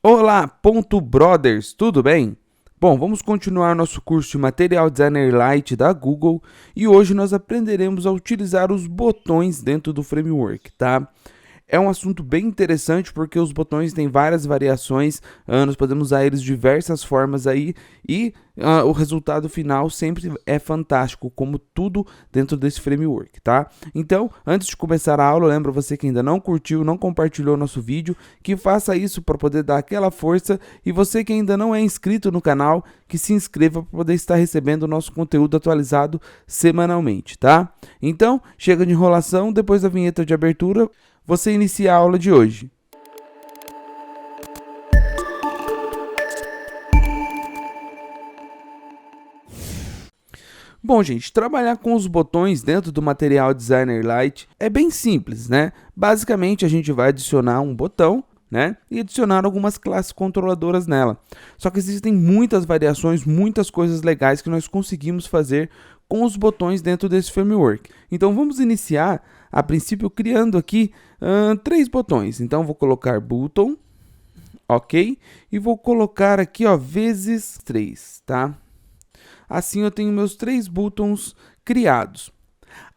Olá, Brothers, tudo bem? Bom, vamos continuar nosso curso de Material Designer Lite da Google e hoje nós aprenderemos a utilizar os botões dentro do framework, tá? É um assunto bem interessante porque os botões têm várias variações, nós podemos usar eles de diversas formas aí e o resultado final sempre é fantástico, como tudo dentro desse framework, tá? Então, antes de começar a aula, lembra você que ainda não curtiu, não compartilhou nosso vídeo, que faça isso para poder dar aquela força, e você que ainda não é inscrito no canal, que se inscreva para poder estar recebendo o nosso conteúdo atualizado semanalmente, tá? Então, chega de enrolação, depois da vinheta de abertura, você inicia a aula de hoje. Bom, gente, trabalhar com os botões dentro do Material Designer Lite é bem simples, né? Basicamente, a gente vai adicionar um botão, né? E adicionar algumas classes controladoras nela. Só que existem muitas variações, muitas coisas legais que nós conseguimos fazer com os botões dentro desse framework. Então, vamos iniciar, a princípio, criando aqui 3 botões. Então, vou colocar button, ok? E vou colocar aqui, ó, vezes 3, tá? Assim eu tenho meus 3 buttons criados.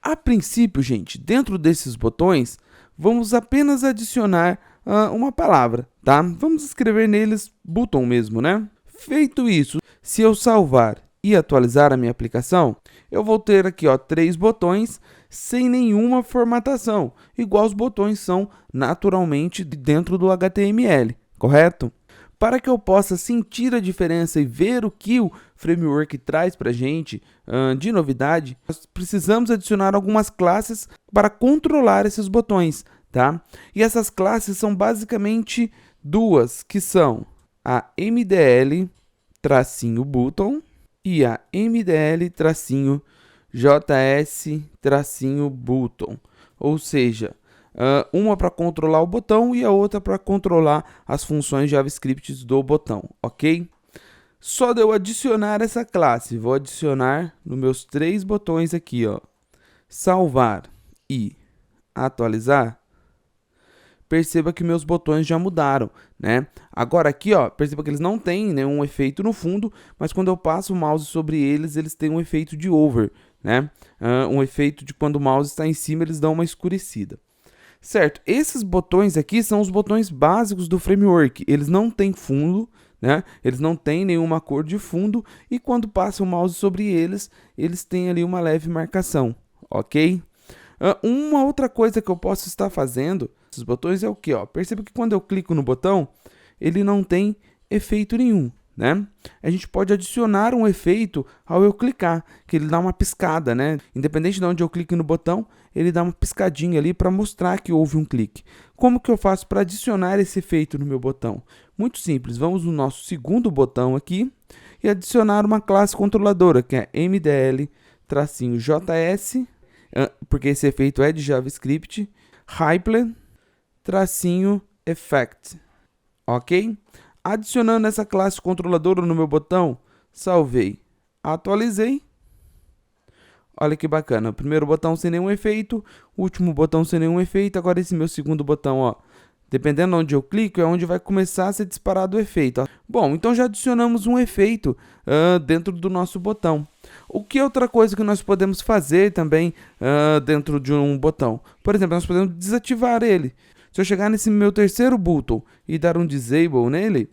A princípio, gente, dentro desses botões, vamos apenas adicionar uma palavra, tá? Vamos escrever neles button mesmo, né? Feito isso, se eu salvar e atualizar a minha aplicação, eu vou ter aqui, ó, 3 botões sem nenhuma formatação, igual os botões são naturalmente dentro do HTML, correto? Para que eu possa sentir a diferença e ver o que o framework traz para a gente de novidade, nós precisamos adicionar algumas classes para controlar esses botões, tá? E essas classes são basicamente duas, que são a MDL-button e a MDL-JS-button, ou seja, uma para controlar o botão e a outra para controlar as funções JavaScript do botão, ok? Só de eu adicionar essa classe, vou adicionar nos meus 3 botões aqui, ó, salvar e atualizar. Perceba que meus botões já mudaram, né? Agora aqui, ó, perceba que eles não têm nenhum efeito no fundo, mas quando eu passo o mouse sobre eles, eles têm um efeito de over, né? Um efeito de quando o mouse está em cima, eles dão uma escurecida. Certo, esses botões aqui são os botões básicos do framework, eles não têm fundo, né? Eles não têm nenhuma cor de fundo e quando passa o mouse sobre eles, eles têm ali uma leve marcação, ok? Uma outra coisa que eu posso estar fazendo, esses botões é o que, ó? Perceba que quando eu clico no botão, ele não tem efeito nenhum, né? A gente pode adicionar um efeito ao eu clicar, que ele dá uma piscada, né? Independente de onde eu clique no botão, ele dá uma piscadinha ali para mostrar que houve um clique. Como que eu faço para adicionar esse efeito no meu botão? Muito simples, vamos no nosso segundo botão aqui e adicionar uma classe controladora, que é MDL-JS, porque esse efeito é de JavaScript, Hyplen-Effect, ok? Adicionando essa classe controladora no meu botão, salvei, atualizei. Olha que bacana, o primeiro botão sem nenhum efeito, o último botão sem nenhum efeito, agora esse meu segundo botão, ó, dependendo de onde eu clico, é onde vai começar a ser disparado o efeito, ó. Bom, então já adicionamos um efeito dentro do nosso botão. O que outra coisa que nós podemos fazer também dentro de um botão? Por exemplo, nós podemos desativar ele. Se eu chegar nesse meu terceiro button e dar um disable nele,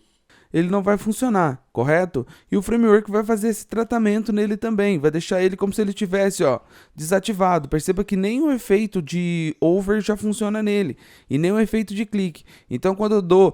ele não vai funcionar, correto? E o framework vai fazer esse tratamento nele também, vai deixar ele como se ele tivesse, ó, desativado. Perceba que nem o efeito de over já funciona nele, e nem o efeito de clique. Então, quando eu dou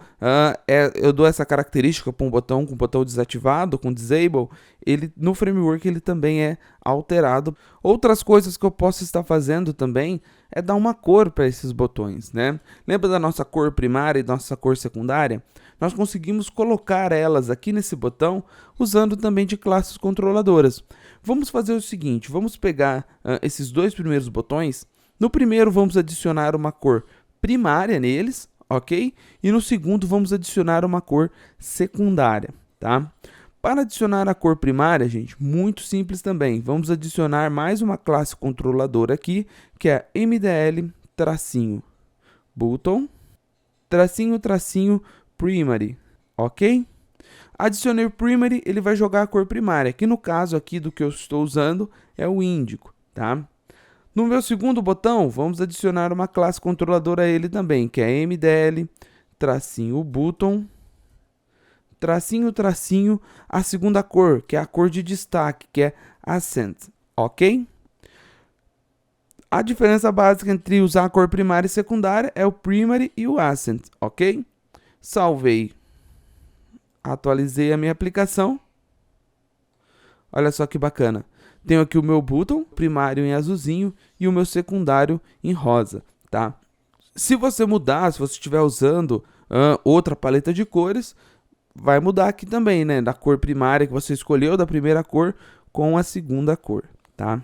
essa característica para um botão com o botão desativado, com disable, ele, no framework ele também é alterado. Outras coisas que eu posso estar fazendo também é dar uma cor para esses botões, né? Lembra da nossa cor primária e da nossa cor secundária? Nós conseguimos colocar elas aqui nesse botão usando também de classes controladoras. Vamos fazer o seguinte, vamos pegar esses 2 primeiros botões. No primeiro vamos adicionar uma cor primária neles, ok? E no segundo vamos adicionar uma cor secundária, tá? Para adicionar a cor primária, gente, muito simples também. Vamos adicionar mais uma classe controladora aqui, que é MDL-button, _primary, ok? Adicionei o primary, ele vai jogar a cor primária, que no caso aqui do que eu estou usando é o índico, tá? No meu segundo botão, vamos adicionar uma classe controladora a ele também, que é mdl, tracinho button, tracinho, tracinho, a segunda cor, que é a cor de destaque, que é accent, ok? A diferença básica entre usar a cor primária e secundária é o primary e o accent, ok? Salvei, atualizei a minha aplicação. Olha só que bacana. Tenho aqui o meu button primário em azulzinho e o meu secundário em rosa, tá? Se você mudar, se você estiver usando outra paleta de cores, vai mudar aqui também, né? Da cor primária que você escolheu, da primeira cor, com a segunda cor, tá?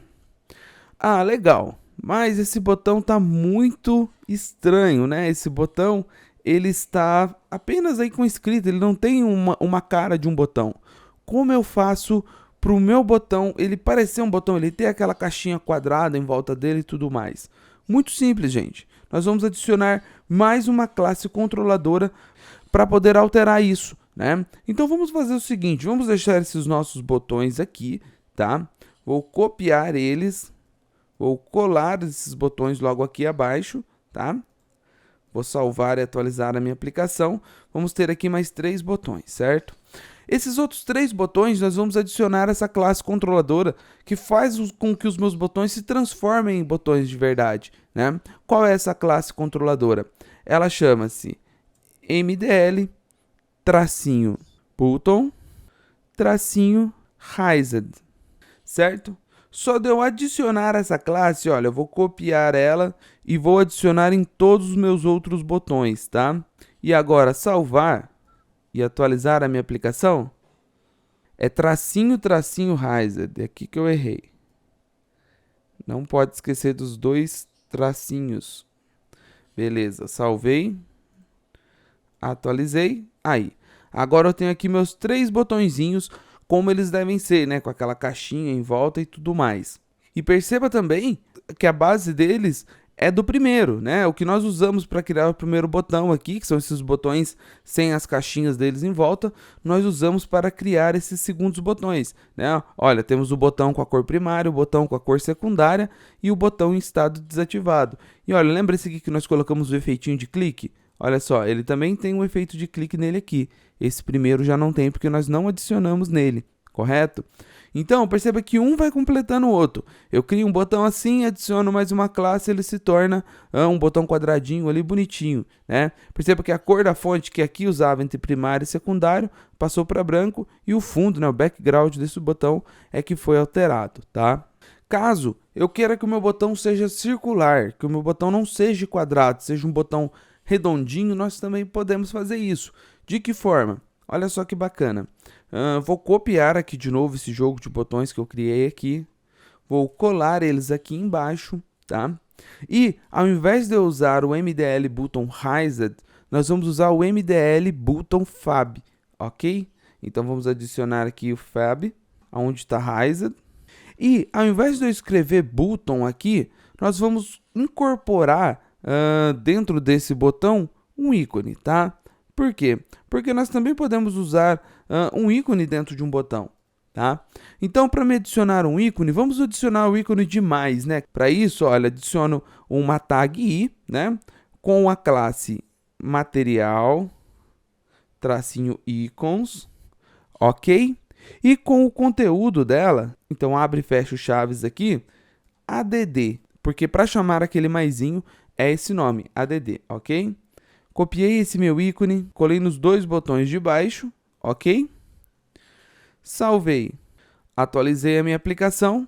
Ah, legal. Mas esse botão tá muito estranho, né? Esse botão, ele está apenas aí com escrita, ele não tem uma cara de um botão. Como eu faço para o meu botão ele parecer um botão, ele ter aquela caixinha quadrada em volta dele e tudo mais? Muito simples, gente. Nós vamos adicionar mais uma classe controladora para poder alterar isso, né? Então vamos fazer o seguinte, vamos deixar esses nossos botões aqui, tá? Vou copiar eles, vou colar esses botões logo aqui abaixo, tá? Vou salvar e atualizar a minha aplicação. Vamos ter aqui mais 3 botões, certo? Esses outros 3 botões nós vamos adicionar essa classe controladora que faz com que os meus botões se transformem em botões de verdade, né? Qual é essa classe controladora? Ela chama-se mdl tracinho button tracinho raised, certo? Só de eu adicionar essa classe, olha, eu vou copiar ela e vou adicionar em todos os meus outros botões, tá? E agora salvar e atualizar a minha aplicação, é tracinho, tracinho, raised. É aqui que eu errei. Não pode esquecer dos 2 tracinhos. Beleza, salvei, atualizei, aí. Agora eu tenho aqui meus 3 botõezinhos, como eles devem ser, né? Com aquela caixinha em volta e tudo mais. E perceba também que a base deles é do primeiro, né? O que nós usamos para criar o primeiro botão aqui, que são esses botões sem as caixinhas deles em volta, nós usamos para criar esses segundos botões, né? Olha, temos o botão com a cor primária, o botão com a cor secundária e o botão em estado desativado. E olha, lembra esse aqui que nós colocamos o efeitinho de clique? Olha só, ele também tem um efeito de clique nele aqui. Esse primeiro já não tem porque nós não adicionamos nele, correto? Então, perceba que um vai completando o outro. Eu crio um botão assim, adiciono mais uma classe, ele se torna um botão quadradinho ali, bonitinho, né? Perceba que a cor da fonte que aqui usava entre primário e secundário passou para branco e o fundo, né, o background desse botão é que foi alterado, tá? Caso eu queira que o meu botão seja circular, que o meu botão não seja quadrado, seja um botão redondinho, nós também podemos fazer isso. De que forma? Olha só que bacana. Vou copiar aqui de novo esse jogo de botões que eu criei aqui. Vou colar eles aqui embaixo, tá? E ao invés de eu usar o mdl button raised, nós vamos usar o mdl button fab, ok? Então vamos adicionar aqui o fab, onde está raised. E ao invés de eu escrever button aqui, nós vamos incorporar dentro desse botão um ícone, tá? Por quê? Porque nós também podemos usar um ícone dentro de um botão, tá? Então, para me adicionar um ícone, vamos adicionar o ícone de mais, né? Para isso, olha, adiciono uma tag i, né? Com a classe material, tracinho icons, ok? E com o conteúdo dela, então abre e fecha os chaves aqui, add, porque para chamar aquele maisinho é esse nome, add, ok? Copiei esse meu ícone, colei nos 2 botões de baixo, ok? Salvei, atualizei a minha aplicação.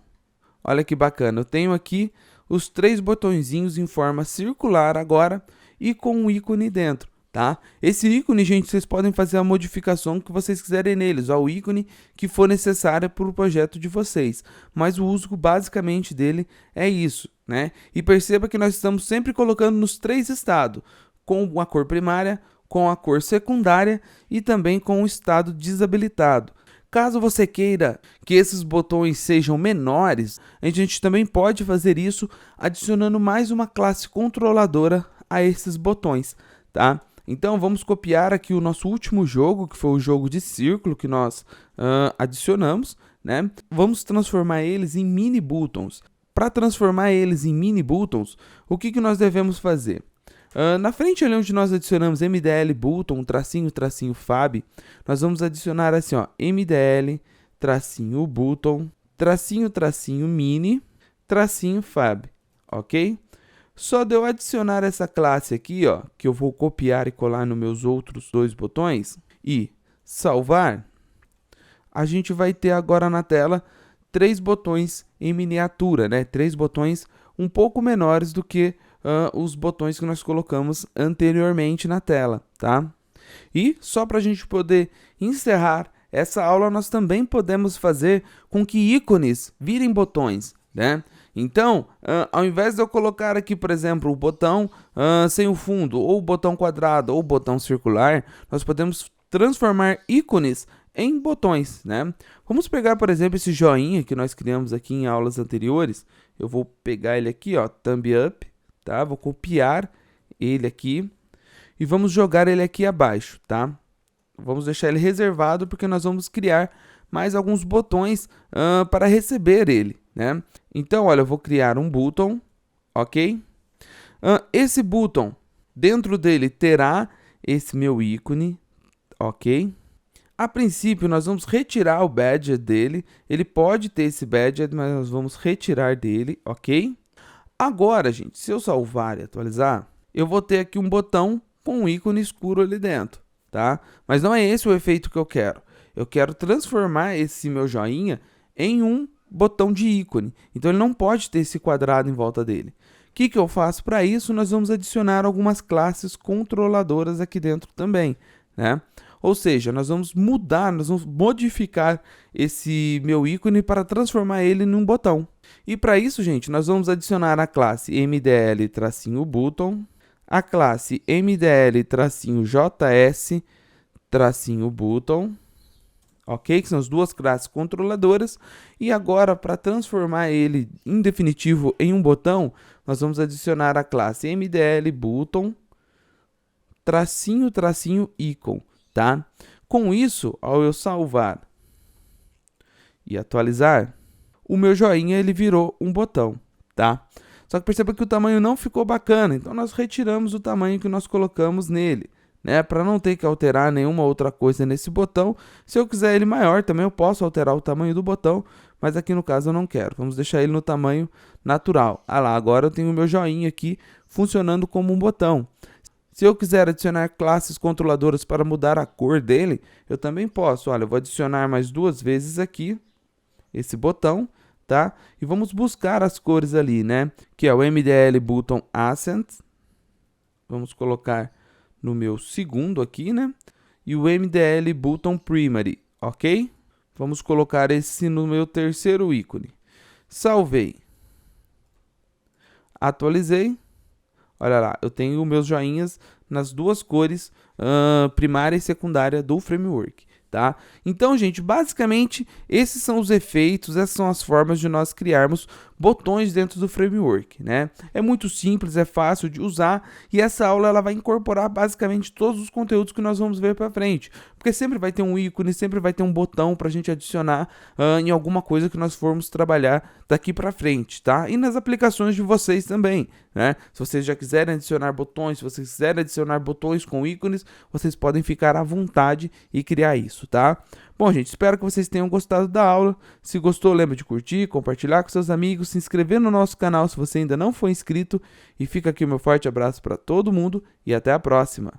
Olha que bacana, eu tenho aqui os 3 botõezinhos em forma circular agora e com um ícone dentro, tá? Esse ícone, gente, vocês podem fazer a modificação que vocês quiserem neles, ó, o ícone que for necessário para o projeto de vocês. Mas o uso basicamente dele é isso, né? E perceba que nós estamos sempre colocando nos 3 estados, com a cor primária, com a cor secundária e também com o estado desabilitado. Caso você queira que esses botões sejam menores, a gente também pode fazer isso adicionando mais uma classe controladora a esses botões, tá? Então vamos copiar aqui o nosso último jogo, que foi o jogo de círculo que nós adicionamos, né? Vamos transformar eles em mini buttons. Para transformar eles em mini buttons, o que nós devemos fazer? Na frente ali onde nós adicionamos MDL button, tracinho fab, nós vamos adicionar assim, ó, MDL, tracinho button, tracinho mini, tracinho fab, ok? Só de eu adicionar essa classe aqui, ó, que eu vou copiar e colar nos meus outros dois botões e salvar, a gente vai ter agora na tela 3 botões em miniatura, né? 3 botões um pouco menores do que os botões que nós colocamos anteriormente na tela, tá? E só para a gente poder encerrar essa aula, nós também podemos fazer com que ícones virem botões, né? Então, ao invés de eu colocar aqui, por exemplo, o botão sem o fundo, ou o botão quadrado, ou o botão circular, nós podemos transformar ícones em botões, né? Vamos pegar, por exemplo, esse joinha que nós criamos aqui em aulas anteriores. Eu vou pegar ele aqui, ó, thumb up, tá? Vou copiar ele aqui e vamos jogar ele aqui abaixo, tá? Vamos deixar ele reservado porque nós vamos criar mais alguns botões para receber ele, né? Então, olha, eu vou criar um button, ok? Esse button, dentro dele terá esse meu ícone, ok? A princípio, nós vamos retirar o badge dele. Ele pode ter esse badge, mas nós vamos retirar dele, ok? Agora, gente, se eu salvar e atualizar, eu vou ter aqui um botão com um ícone escuro ali dentro, tá? Mas não é esse o efeito que eu quero. Eu quero transformar esse meu joinha em um botão de ícone. Então, ele não pode ter esse quadrado em volta dele. O que eu faço para isso? Nós vamos adicionar algumas classes controladoras aqui dentro também, né? Ou seja, nós vamos modificar esse meu ícone para transformar ele num botão. E para isso, gente, nós vamos adicionar a classe MDL-button, a classe MDL-JS-button, ok? Que são as duas classes controladoras. E agora, para transformar ele em definitivo em um botão, nós vamos adicionar a classe MDL-button, icon. Tá? Com isso, ao eu salvar e atualizar, o meu joinha ele virou um botão, tá? Só que perceba que o tamanho não ficou bacana, então nós retiramos o tamanho que nós colocamos nele, né? Para não ter que alterar nenhuma outra coisa nesse botão. Se eu quiser ele maior, também eu posso alterar o tamanho do botão, mas aqui no caso eu não quero. Vamos deixar ele no tamanho natural. Ah lá, agora eu tenho o meu joinha aqui funcionando como um botão. Se eu quiser adicionar classes controladoras para mudar a cor dele, eu também posso. Olha, eu vou adicionar mais 2 vezes aqui esse botão, tá? E vamos buscar as cores ali, né? Que é o MDL Button Accent. Vamos colocar no meu segundo aqui, né? E o MDL Button Primary, ok? Vamos colocar esse no meu terceiro ícone. Salvei. Atualizei. Olha lá, eu tenho meus joinhas nas duas cores primária e secundária do framework, tá? Então, gente, basicamente, esses são os efeitos, essas são as formas de nós criarmos botões dentro do framework, né? É muito simples, é fácil de usar e essa aula ela vai incorporar basicamente todos os conteúdos que nós vamos ver para frente, porque sempre vai ter um ícone, sempre vai ter um botão para a gente adicionar em alguma coisa que nós formos trabalhar daqui para frente, tá? E nas aplicações de vocês também, né? Se vocês já quiserem adicionar botões, se vocês quiserem adicionar botões com ícones, vocês podem ficar à vontade e criar isso, tá? Bom, gente, espero que vocês tenham gostado da aula. Se gostou, lembra de curtir, compartilhar com seus amigos, se inscrever no nosso canal se você ainda não for inscrito. E fica aqui o meu forte abraço para todo mundo e até a próxima!